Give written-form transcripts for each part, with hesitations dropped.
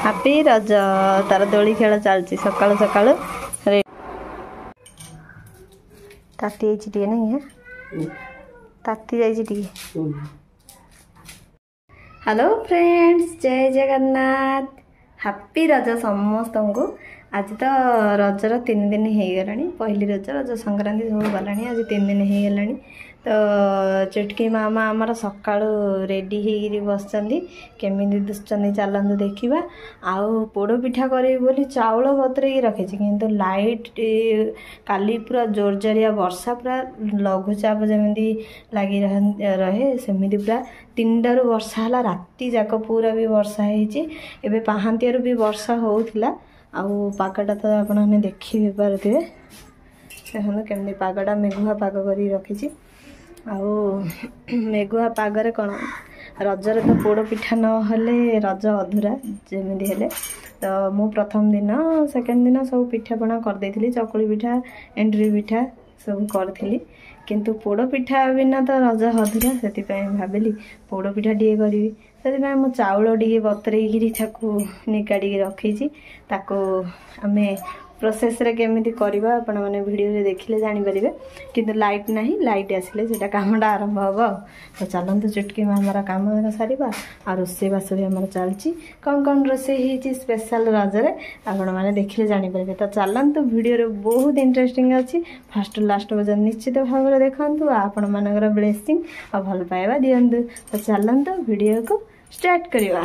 Happy Raja ତାର ଦୋଳି ଖେଳ ଚାଲିଛି ସକାଳୁ ସକାଳୁ ତାତି ଯାଇଛି ଟିକେ ନାଇଁ ତାତି ଯାଇଛି ଟିକେ। हेलो फ्रेंड्स जय जगन्नाथ हापी रज समस्त को। आज तो रजर 3 दिन हो गला पहली रज रज संक्रांति सब गला आज 3 दिन हो गला। तो चुटकी मामा आमर सका रेडी हो बस केमी दुष्चंदी चलतु देखा आउ पोड़ पिठा करी बोली चाउल बतरे रखी किंतु लाइट काली पूरा जोरजरिया वर्षा पूरा लघुचाप जमी लगी रहे सेमती पूरा 3टारू वर्षा है राति जाक पूरा भी वर्षा होबे पहांतियारू भी वर्षा होउथिला। आउ पागटा तो आप देखी भी पारे देखो केमती पागटा मेघुआ पाग कर रखी आउ मेघुआ पागरे कौन रजरे तो पोड़ पिठा न हेले रज अधूरा जमी हेले। तो मु प्रथम दिन सेकेंड दिन सब पिठापଣା करदेली चकुली पिठा एंड्री पिठा सब करी किंतु पोड़ पिठा बिना तो रज अधूरा से भाविली पोड़ पिठा टे करी से मो चाउल टे बतरेकरी निकाड़ी रखी आमे प्रोसेस रे केमिति करबा आपण माने वीडियो रे देखिले जानि परिबे किंतु लाइट नाही लाइट आसिले सेटा कामडा आरंभ होबो। तो चलंतु चुटकी मामारा काम सारिबा आ रोसे बास भी हमर चलची कौन रोसे हिची स्पेशल रज रे आपण माने देखिले जानि परिबे। तो चलंतु वीडियो रे बहुत इंटरेस्टिंग अछि फर्स्ट लास्ट पर्यंत निश्चित भाव रे देखंतु आपण मानकर ब्लेसिंग आ भल पाइबा दियंतु। तो चलंतु वीडियो को स्टार्ट करिवा।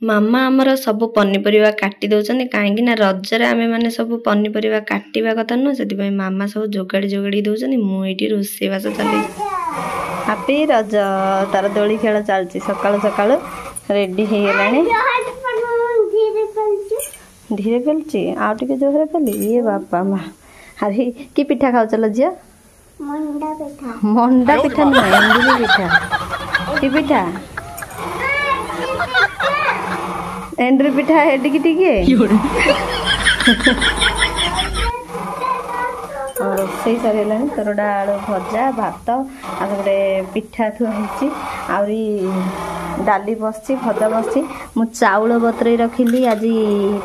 मामा आमर सब पनीपरिया काटी दौरान कहीं रजरे आम मैंने सब पनीपरिया काटा कथा नुह से मामा सब जोगाड़ी जोगाड़ी दौरान मुझे रोषेबास चल हापी रज तार दोली खेल चलती सकाळु सकाळु रेडी हो गला धीरे पेलुची आउ टे जोरे पेली ये बापा माँ अरे कि पिठा खाऊ चल झील मंडा पिठा नुह एंडुरी पिठा कि पिठा एंड्री पिठा हेटिकी टिके रोसई सारे तोरडा आलू भजा भात आगे पिठा थुआई आहरी डाली बसची भजा बसची मु चाउल बतरे रखिली आज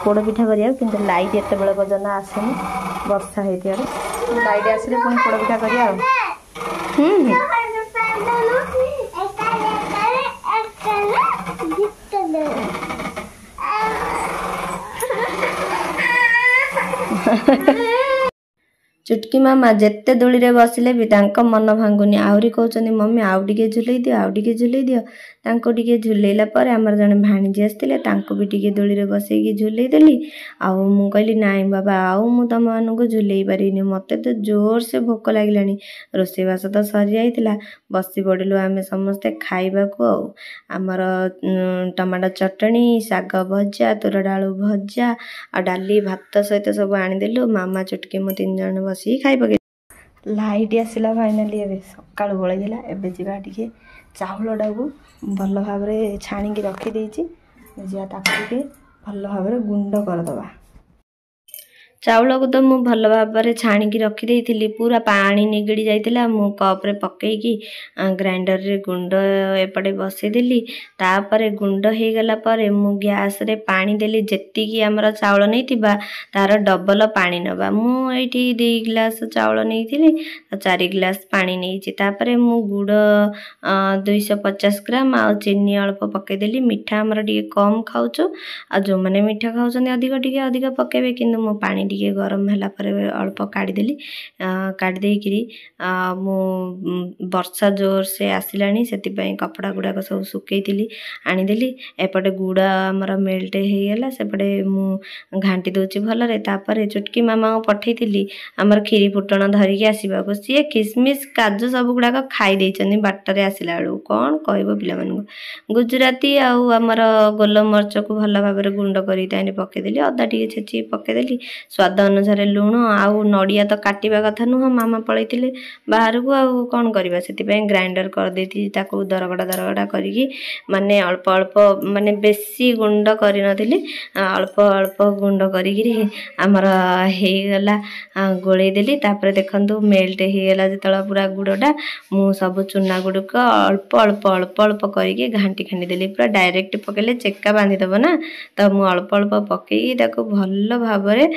पोड़ पिठा करिया किंतु लाइट एत बेले पर्यंत आसेनी वर्षा होती लाइट आसिले पुणी पोड़ पिठा करिया चुटकी मामा जेते दोली रे बसिले भी तांको मन भांगुनी आहरी कहउचंदी मम्मी आउ टिके झुलई दियो आउ टिके झुलई दियो तांको टिके झुलैला पर हमर जने भाणीजी आस्तिले तांको भी टिके दोली रे बसैकी झुलई देली। आउ मु कहली नाई बाबा आउ मु तम मानको झुलई पारिनी मते तो जोर से भोक लागिलानी रोसेबास तो सरी जाइतिला बसी पड़िलु आमे समस्ते खाइबाकू आमर टमाटो चटनी साग भजा तोरडा आलू भजा आ डाली भात सहित सब आनीदेलु मामा चुटकी मु 3 जन बसी खाई पके लाइट आसला फाइनाली ए सका बलैला एबे जीवा टिके चाउलटा को भल भाव छाणिकी रखी जा ताकि भल भाव गुंड करदबा। चाउल को तो मु भल भाव छाणिकी रखी पूरा पानी निगड़ी जाइतिला मु कप रे पकेकी ग्राइंडर रे गुंड एपटे बसईदेली तापर गुंड हो गला पर मु गैस रे पानी देली जेतिकी हमर चाउल नैतिबा तार डबल पानी नबा मु एठी 2 गिलास चाउल नैथिली 4 गिलास पानी नैछि तापर मु गुड़ 250 ग्राम आ चीनी अल्प पकेदेली मिठा हमर टिके कम खाउचो आ जो माने मिठा खाउचन अधिक टिके अधिक पकेबे किंतु मु पानी टिके गरम होला पर अल्प काढ़ीदेली काढ़ी देकरी मु वर्षा जोर से आसिलानी से कपड़ा गुड़ाक सब सुकईली आनीदेली एपटे गुड़ा आमर मेल्ट हो गला सेपटे मु घाटी दौची भलरे तापर चुटकी मामा को पठेइली आमर खीरी फुटण धरिकी आसवाक सी किसमिश काजू सब गुड़ाक खाई देइचंदी बाटरे आसिला बेलू कौन कहबो पिला मानू गुजराती आमर गोलमरच को भल भाव गुंड करी पकेदेली अदा टिके छेची पकेदेली स्वाद अनुसार लुण आउ नड़िया तो काटिबा कथा नुह मामा पळैतिले बाहर को आउ कोन करबा सेति ग्राइंडर कर देती ताको दरगड़ा करिकी माने अल्प अल्प माने बेसी गुंड करि नथिले अल्प अल्प गुंड करिकी हमर हे गला गोळै देली तापर देखंतु मेल्ट हे गला जतला पूरा गुड़टा मु सब चुना गुड़ को अल्प अल्प अल्प अल्प करिकी घांटी खांडी देली पूरा डायरेक्ट पकेले चेक्का बांधी दबो ना तो मु अल्प अल्प पकई ताको भल भाबरे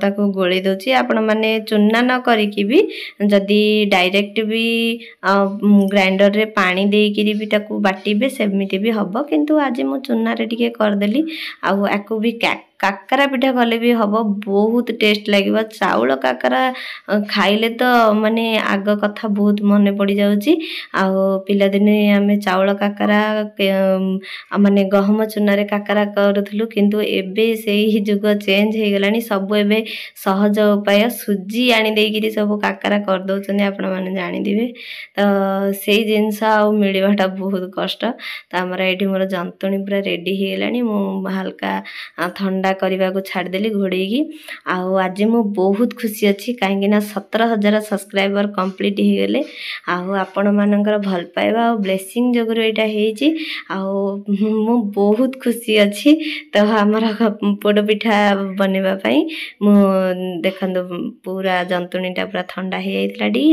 ताको गोळै दोची आपण माने चुना न करिकी भी जदी डायरेक्ट भी ग्राइंडर रे पानी देकी भी ताको बाटीबे सेमिति भी हबो किंतु आज मु चुना रे टिके कर देली आउ आकु भी काकरा पिठा कले भी हम बहुत टेस्ट लगे चाउल काकरा खाइले तो माने आग कथा बहुत मन पड़ जाउची पिला दिने आमे चाउल काकरा माने गहम चुना रे काकरा करूथलु किंतु एबे सेही जुग चेंज हे गलानी सब एबे सहज उपाय सुजी आनी देगिरी सब काकरा कर दउछनी आपण माने जानि दिबे तो सेही जिंस आ मिलवाटा बहुत कष्ट तो हमरा एठी मोर जंतुणी पूरा रेडी हे गलानी मु हल्का ठंडा करने को छाड़देली घोड़ेगी आज मु बहुत खुशी अच्छी कहीं 17,000 सब्सक्राइबर कंप्लीट हो गले आपण मानकर भल पाइबा और ब्लेसिंग जोगुरु एटा हेची मु बहुत खुशी अच्छी तो हमर पोड़ पिठा बनेबा पई मु देखंदो पूरा जंतुणीटा पूरा ठंडा हो जाइतला डी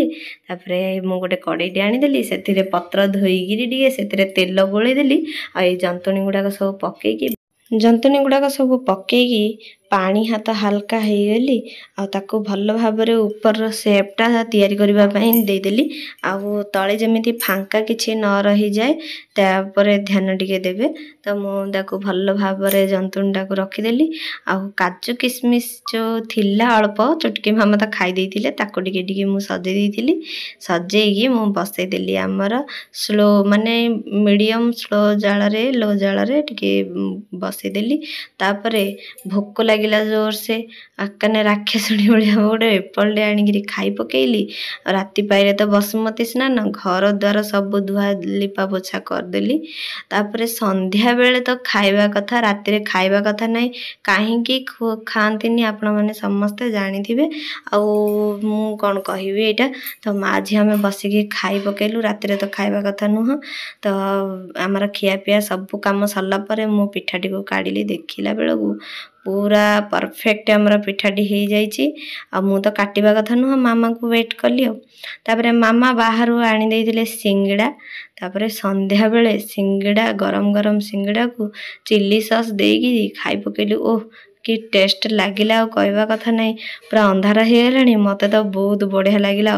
तापरे मु गोटे कड़ाईटे आनी देली सेथिरे पत्र धोईगिरी डी सेथिरे तेल गोळै देली आ जंतुणी गुडाक सब पकेकी जंतुणी गुड़ाक सब पकेकी पानी हाथ हल्का हो गली आको भल भाव ऊपर सेपटा तैयारी करने देदेली आउ तले जमी फांका किसी न रही जाए तापर ध्यान टिके देवे तो मुझे भल भाव जंतुणी टाक रखीदेली आउ काजू किसमिश जो थिला अल्प चुटकी मामा तो खाई ताको टिके मु सजे सजेगी मु बसईदेली आमर स्लो माने मीडियम स्लो जाल लो जाल टिके बसईदेली तापर भोक लगिला जोर से आकाने राक्षसुणी भाया गोटे एप्पल आनिकी खाई पकेली राति पाइले तो बसुमती स्नान घर द्वार सब धुआ लिपा पोछा करदेली तापर संध्या बेले तो खाइबा कथा राति रे खाइबा कथा नहीं कहीं खाती आपण मैंने समस्ते जानी आ मु कौन कहबी एटा तो माँ झी आम बसिकी खाई पकेलु राति रे तो खाइबा कथा नुह तो आमर खिया पिया सब काम सरला परे मु पिठाटी को काढ़ी देखिला बेलू पूरा परफेक्ट आमर पिठाटी हो जाइए आ मु तो काटिबा कथा नुह मामा को वेट कली तापर मामा बाहर आनी देइथिले सिंगड़ा तापर संध्या बेले सिंगड़ा गरम गरम सिंगड़ा को चिल्ली सॉस देकी खाई पकेलु ओह कि टेस्ट लगिला कहवा कथा नहीं पूरा अंधार हो गलानी मत तो बहुत बढ़िया लगिला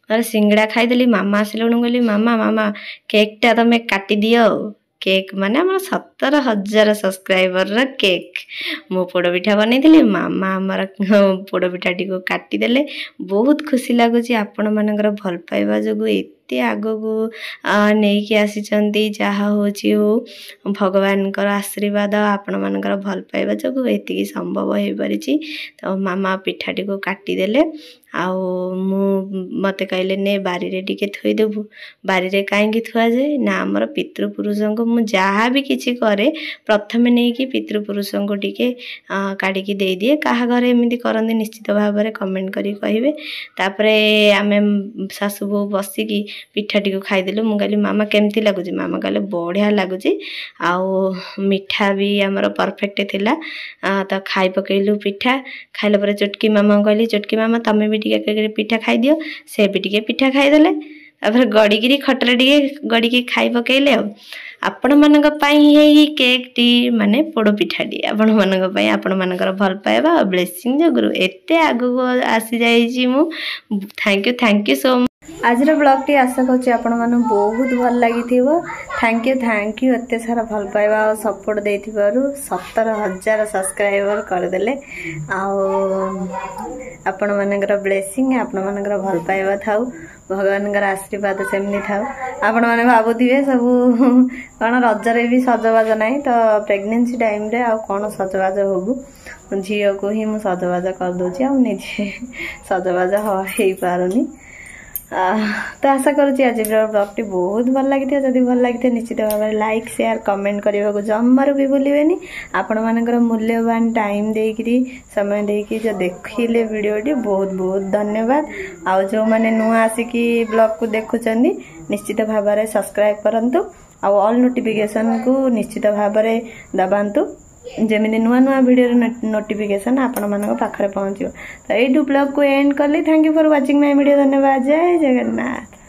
अरे सिंगड़ा खाईदेली मामा आसिले कहली मामा मामा केकटा तमें काटी दियो केक माने आम 17,000 सब्सक्राइबर केक मो पोड़ पिठा बनई मामा आमर पोड़ पिठाटी को काटिदेले बहुत खुशी लगुच आपण मानकर भल पाइबा जो एते आग को नहीं आसी जहा हो भगवान आशीर्वाद आपण मानकर भल पाइबा जो एति संभव हो पारी तो मामा पिठाटी को काटिदेले मते कहले ने बारी रे टिके थोईदेबू बारी रे कहीं थुआ जाए ना आमर पितृपुरुषों को मुझे जहाँ भी किसी करे प्रथमे नहीं कि पितृपुरुषों को टिके काढ़ी दे दिए कहा घर एमती करते निश्चित भाव में कमेंट करी कहे तापर आमे सासु बो बसिकी पिठाटी को खाईदेलु मु कहली मामा केमती लगुच मामा कहले बढ़िया लगुच मिठा भी आमर परफेक्ट थिला तो खाई पकेलु पिठा खाइला पर चुटकी मामा कहली चुटकी मामा तमें भी टिके पिठा खाई दियो से भी टिके पिठा खाईदेले तापर गड़िकी खटरे टिके गड़िकी खाई पकेले आपण मानक पई केक टी माने पोड़ पिठाटी आपण मानक पई आपण मानकर भल पाइबा ब्लेसिंग जोगुरु एते आगु आसी जाईची मु थैंक यू सो मच आज ब्लॉग टी आशा करूँ आपण मन बहुत भल लगी थैंक यू एत सारा भल पाइबा और सपोर्ट दे 17,000 सब्सक्राइबर करदेले आपण मानकर ब्लेसिंग आपण मानकर भल पाइबा थाउ भगवान आशीर्वाद सेमती थाउ आपण मैंने भावुवे सब कौन रजरे भी सजबाज ना तो प्रेगनेंसी टाइम रे आ कौन सजबाज होबू झील को ही मुझे सजबाज करदे निजे सजबाज हो पारुनी तो आशा करुँची आज ब्लॉगटी बहुत भल लगी जदि भल लगी निश्चित भाव में लाइक शेयर कमेंट करने को जमार भी भूलें आपण मानकर मूल्यवान टाइम देकरी समय देकी जो देखिले वीडियोटी बहुत बहुत धन्यवाद। आउ जो मैंने नुआ आसिकी ब्लॉग को देखुं निश्चित भाव में सब्सक्राइब करंतु आउ ऑल नोटिफिकेशन को निश्चित भाव में दबातु जमी नुआ नुआ वीडियो नोटिफिकेशन आपण मान पाखे पहुँचो। तो यू ब्लॉग को एंड कली। Thank you for watching my video. धन्यवाद। जय जगन्नाथ।